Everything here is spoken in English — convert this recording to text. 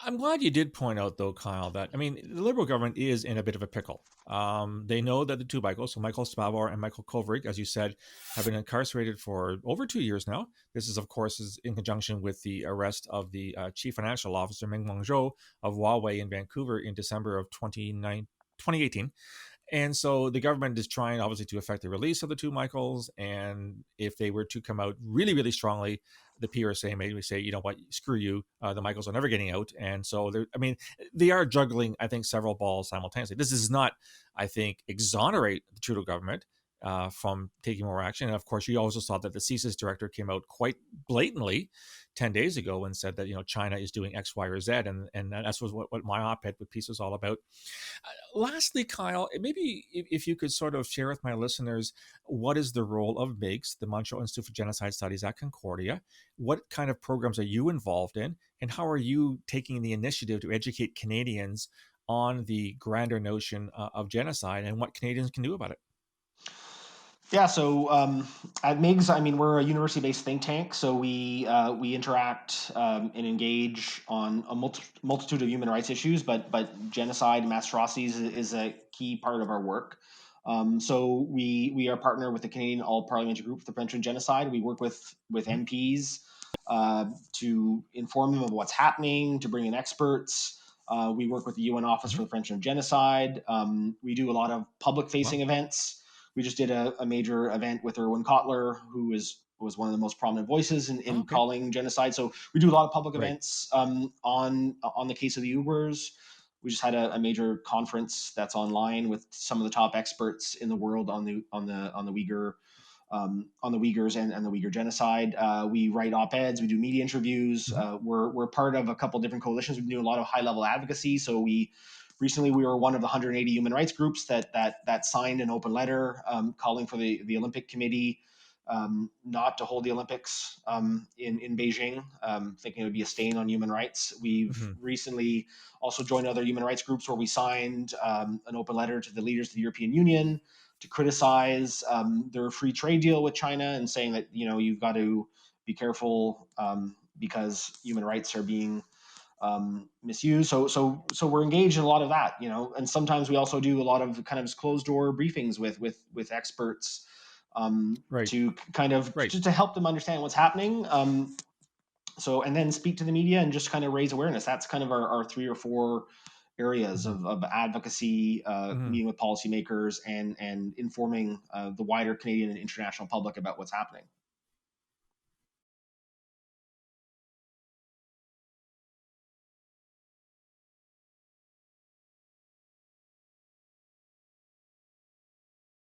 I'm glad you did point out, though, Kyle, that, I mean, the Liberal government is in a bit of a pickle. They know that the two Michaels, so Michael Spavor and Michael Kovrig, as you said, have been incarcerated for over 2 years now. This is, of course, in conjunction with the arrest of the chief financial officer, Meng Wanzhou, of Huawei in Vancouver in December of 2018. And so the government is trying, obviously, to effect the release of the two Michaels. And if they were to come out really, really strongly, the PRSA may say, you know what, screw you, the Michaels are never getting out. And so, I mean, they are juggling, I think, several balls simultaneously. This does not, I think, exonerate the Trudeau government from taking more action. And of course, you also saw that the CSIS director came out quite blatantly 10 days ago and said that, China is doing X, Y, or Z. And that's what my op-ed piece was all about. Lastly, Kyle, maybe if you could sort of share with my listeners, what is the role of MIGS, the Montreal Institute for Genocide Studies at Concordia? What kind of programs are you involved in? And how are you taking the initiative to educate Canadians on the grander notion of genocide and what Canadians can do about it? Yeah, so at MIGS, I mean, we're a university-based think tank, so we interact and engage on a multitude of human rights issues, but genocide and mass atrocities is a key part of our work. So we are partnered with the Canadian All Parliamentary Group for the Prevention of Genocide. We work with Mhm. MPs to inform them of what's happening, to bring in experts. We work with the UN Office for Mhm. the Prevention of Genocide. We do a lot of public-facing Wow. events. We just did a major event with Erwin Kotler, who was one of the most prominent voices Oh, in okay. calling genocide. So we do a lot of public Right. events on the case of the Uyghurs. We just had a major conference that's online with some of the top experts in the world on the Uyghur on the Uyghurs and the Uyghur genocide. We write op-eds, we do media interviews. Mhm. We're part of a couple different coalitions. We do a lot of high level advocacy. So we were one of the 180 human rights groups that signed an open letter calling for the Olympic Committee not to hold the Olympics in Beijing, thinking it would be a stain on human rights. We've Mhm. recently also joined other human rights groups where we signed an open letter to the leaders of the European Union to criticize their free trade deal with China and saying that you've got to be careful because human rights are being misused. So we're engaged in a lot of that, and sometimes we also do a lot of kind of closed door briefings with experts Right. to kind of Right. just to help them understand what's happening. So and then speak to the media and just kind of raise awareness. That's kind of our three or four areas Mhm. of advocacy, Mhm. meeting with policymakers and informing the wider Canadian and international public about what's happening.